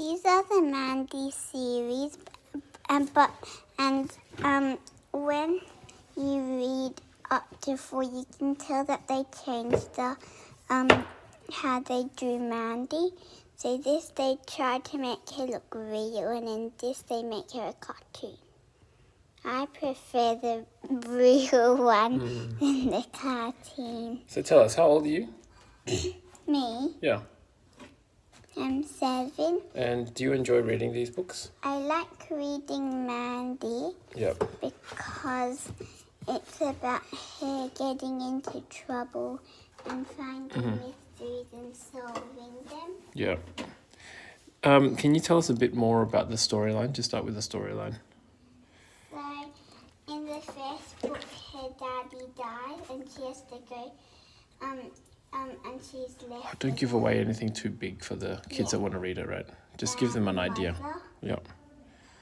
These are the Mandie series, when you read up to 4, you can tell that they changed the how they drew Mandie. So this they tried to make her look real, and in this they make her a cartoon. I prefer the real one than the cartoon. So tell us, how old are you? Me? Yeah. I'm 7. And do you enjoy reading these books? I like reading Mandie Yep. because it's about her getting into trouble and finding mysteries and solving them. Yeah. Can you tell us a bit more about the storyline? Just start with the storyline. So, in the first book, her daddy dies and she has to go, and she's left. Oh, don't give away anything too big for the kids that want to read it, right? Just give them an idea. Mother. Yeah.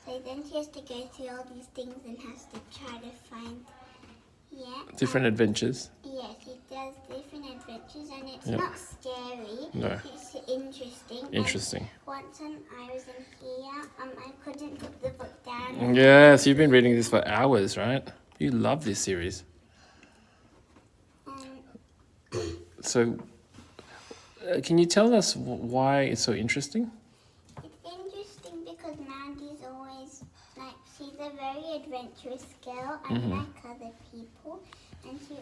So then she has to go through all these things and has to try to find, Different adventures. Yeah, she does different adventures, and it's Yep. not scary. No. It's interesting. Interesting. And once when I was in here, I couldn't put the book down. Yes, you've been reading this for hours, right? You love this series. So, can you tell us why it's so interesting? It's interesting because Mandie's always, she's a very adventurous girl, unlike other people. And she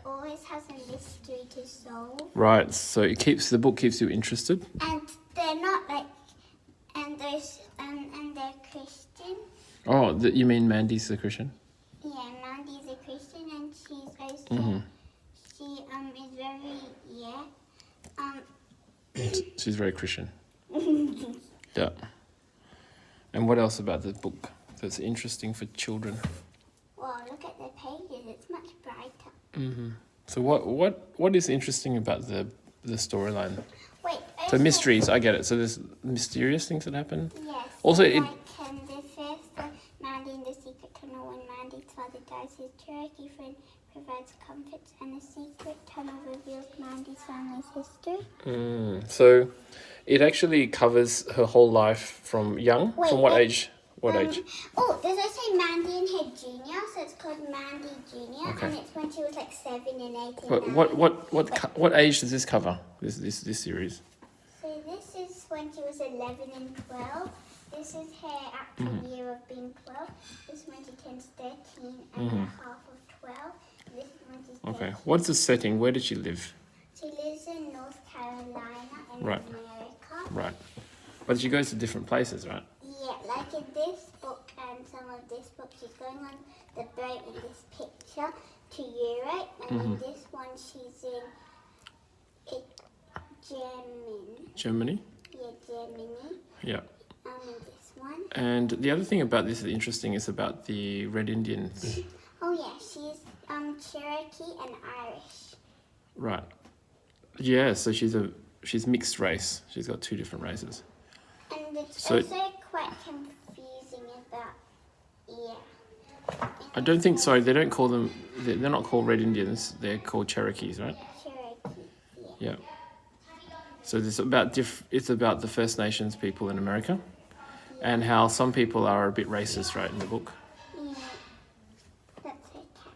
always has a mystery to solve. Right, so the book keeps you interested? And they're not and they're Christian. Oh, you mean Mandie's a Christian? Yeah, Mandie's a Christian, and she's also, she is very, She's very Christian. Yeah. And what else about the book that's interesting for children? Well, look at the pages, it's much brighter. So what is interesting about the storyline? Wait, So mysteries, I get it. So there's mysterious things that happen? Yes. Also, the first Mandie in the secret tunnel, when Mandie's father dies, his Cherokee friend provides comfort, and the secret tunnel reveals Mandie's family's history. So it actually covers her whole life from young? Wait, From what age? What age? Oh, there's also Mandie and her junior, so it's called Mandie Junior, Okay. and it's when she was like 7 and 8 and But 9. what age does this cover? This series? So this is when she was 11 and 12. This is her actual year of being 12. This is when she turns 13 and half of 12. And this is when she's 13. Okay. What's the setting? Where did she live? She lives in North Carolina in Right. America. Right. But she goes to different places, right? Yeah, like in this book and some of this book, she's going on the boat in this picture to Europe. And in this one, she's in Germany. Germany? Yeah, Germany. Yeah. In this one. And the other thing about this is interesting is about the Red Indians. Oh yeah, she's Cherokee and Irish. Right. Yeah, so she's mixed race. She's got 2 different races. And it's So- also quite confusing about, I don't think, sorry, they don't call them, they're not called Red Indians, they're called Cherokees, right? Cherokee, Yeah. So it's about the First Nations people in America and how some people are a bit racist, right, in the book. Yeah, that's her cat.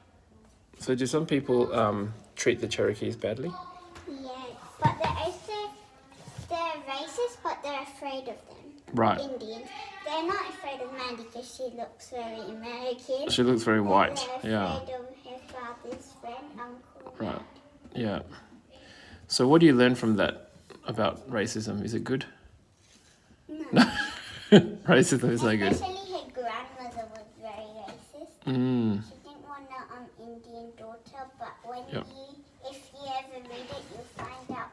So do some people treat the Cherokees badly? Yeah, but they're racist, but they're afraid of them. Right. Indians. They're not afraid of Mandie because she looks very American. She looks very white, They're yeah. afraid of her father's friend, Uncle. Right. Yeah. So what do you learn from that about racism? Is it good? No. Racism is no good. Especially her grandmother was very racist. She didn't want an Indian daughter, but if you ever read it, you'll find out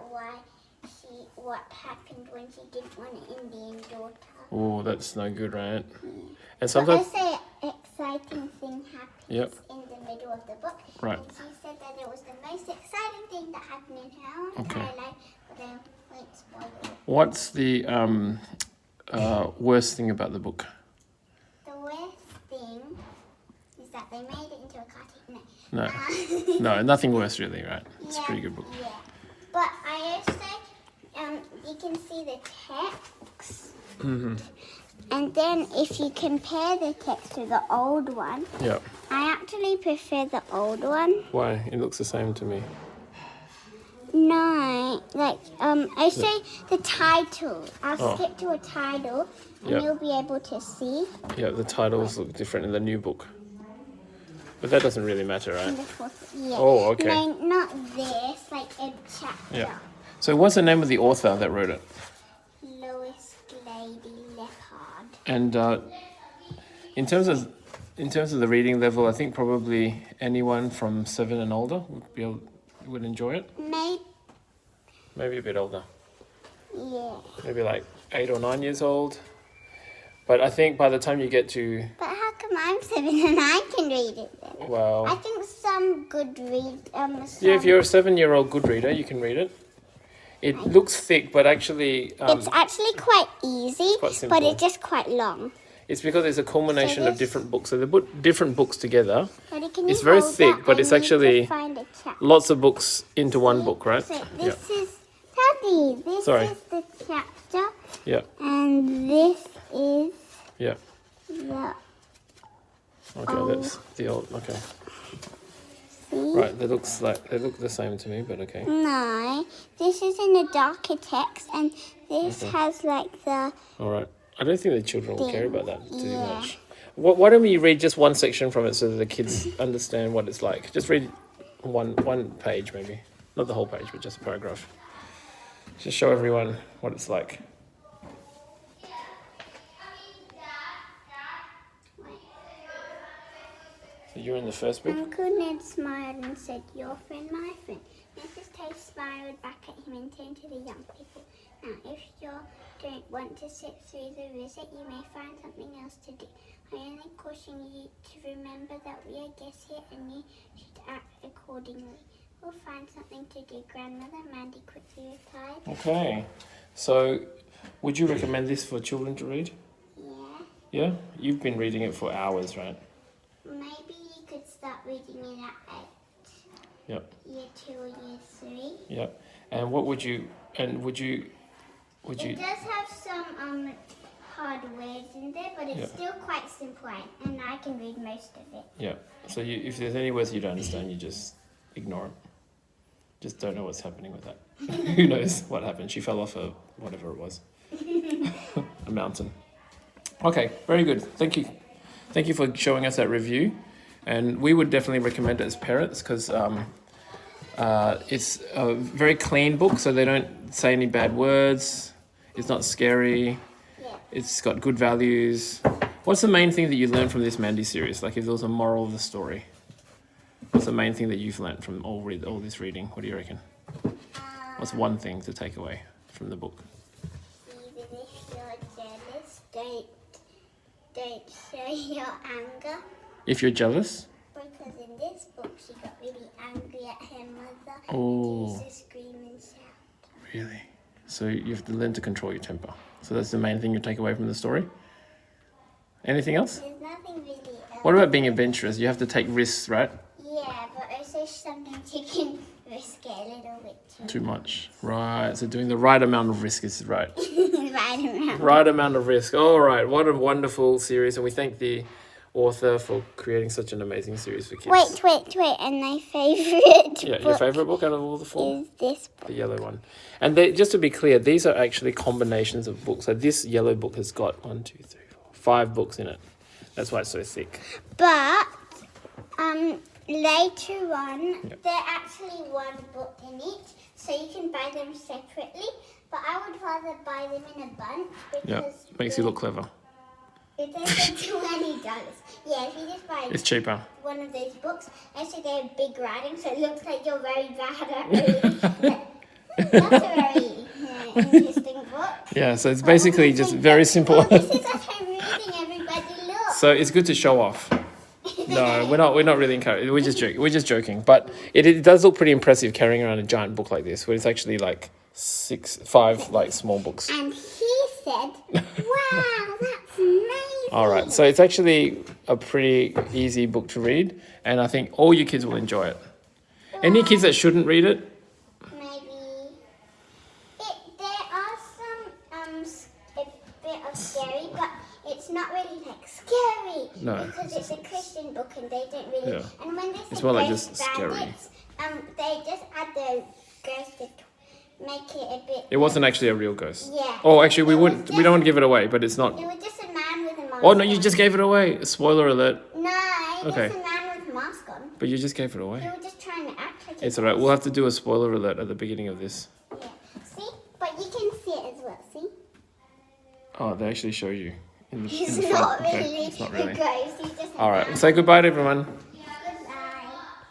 what happened when she didn't want an Indian daughter. Oh, that's no good, right? Yeah. And But sometimes... also, an exciting thing happens Yep. in the middle of the book. Right. And she said that it was the most exciting thing that happened in her entire life, but I won't spoil it. What's the worst thing about the book? The worst thing is that they made it into a cartoon. No. No, nothing worse really, right? It's a pretty good book. Yeah. But I also you can see the text. Mm-hmm. And then if you compare the text to the old one, Yeah. I actually prefer the old one. Why? It looks the same to me. No, like, I say the title. I'll Oh. skip to a title and Yep. you'll be able to see. Yeah, the titles look different in the new book. But that doesn't really matter, right? In the fourth, yeah. Oh, okay. No, not this, like a chapter. Yeah. So what's the name of the author that wrote it? Lois Gladys Leppard. And in terms of the reading level, I think probably anyone from 7 and older would enjoy it. Maybe a bit older. Yeah. Maybe like 8 or 9 years old. But I think by the time you get to, But how come I'm 7 and I can read it then? I well, think some good read. yeah, if you're a 7-year-old good reader, you can read it. It looks thick, but actually, It's actually quite easy, quite simple. but it's just quite long. It's because it's a culmination So of different books. So they put different books together. Daddy, can you It's very hold thick, that? but I it's need actually to find a chapter. lots of books into one book, right? So Yeah. this is Daddy. This Sorry. is the chapter, Yeah. and this is Yeah. the. Okay, that's the old. Okay. See? Right. They look the same to me, but okay. No, this is in a darker text, and this Okay. has like the. All right. I don't think the children will care about that too Yeah. much. Why don't we read just one section from it so that the kids understand what it's like? Just read one page, maybe. Not the whole page, but just a paragraph. Just show everyone what it's like. So you're in the first book? Uncle Ned smiled and said, "Your friend, my friend." Mrs. Tay smiled back at him and turned to the young people. "Now, if you don't want to sit through the visit, you may find something else to do. I only caution you to remember that we are guests here and you should act accordingly. We'll find something to do." Grandmother Mandie quickly replied. Okay. So would you recommend this for children to read? "Yeah, Yeah? You've been reading it for hours, right? maybe you could start reading it at Yep. year 2 or year 3. Yep. And what would you It does have some hard words in there, but it's Yeah. still quite simple, and I can read most of it. Yeah. So if there's any words you don't understand, you just ignore it. Just don't know what's happening with that. Who knows what happened? She fell off a whatever it was, a mountain. Okay, very good. Thank you. Thank you for showing us that review, and we would definitely recommend it as parents because it's a very clean book, so they don't say any bad words. It's not scary. Yeah. It's got good values. What's the main thing that you learned from this Mandie series? Like, if there was a moral of the story, what's the main thing that you've learned from all this reading? What do you reckon? What's one thing to take away from the book? Even if you're jealous, don't show your anger. If you're jealous? Because in this book, she got really angry at her mother. Oh. And she used to scream and shout. Really? So you have to learn to control your temper. So that's the main thing you take away from the story? Anything else? There's nothing really else. What about being adventurous? You have to take risks, right? Yeah, but also sometimes you can risk it a little bit Too much. Right. So doing the right amount of risk is right. right around. Right amount of risk. All right. What a wonderful series. And we thank the author for creating such an amazing series for kids. Wait. And my favourite Yeah, book your favourite book out of all the four? is this book. The yellow one. And just to be clear, these are actually combinations of books. So this yellow book has got 5 books in it. That's why it's so thick. But later on, Yep. they're actually one book in each, so you can buy them separately. But I would rather buy them in a bunch because Yeah, makes you look clever. it doesn't $20. Yeah, if you just buy It's cheaper. one of those books, also they're big writing, so it looks like you're very bad at reading. That's a very interesting book. Yeah, so it's basically just very simple. Oh, this is what I'm reading, everybody. Look. So it's good to show off. No, we're not really encouraging. We're just joking. But it does look pretty impressive carrying around a giant book like this, where it's actually like 5 like small books. And he said, "Wow, that's amazing." All right, so it's actually a pretty easy book to read, and I think all your kids will enjoy it. Any kids that shouldn't read it? Maybe there are was scary, but it's not really like scary. No. Because it's a Christian book and they don't really. Yeah. And when they say It's more like ghost just scary. bandits, they just add the ghost to make it a bit. It wasn't actually a real ghost. Yeah. Oh, actually, we It was wouldn't. We don't want to give it away, but it's not. It was just a man with a mask. Oh no, you on. just gave it away. Spoiler alert. No, Okay. it's a man with a mask on. But you just gave it He away. was just trying to act like It's a alright. ghost. We'll have to do a spoiler alert at the beginning of this. Yeah. See, but you can see it as well. See. Oh, they actually show you. In the He's front. not Okay, really it's not a really. ghost. He's just a All right. man. Say goodbye to everyone.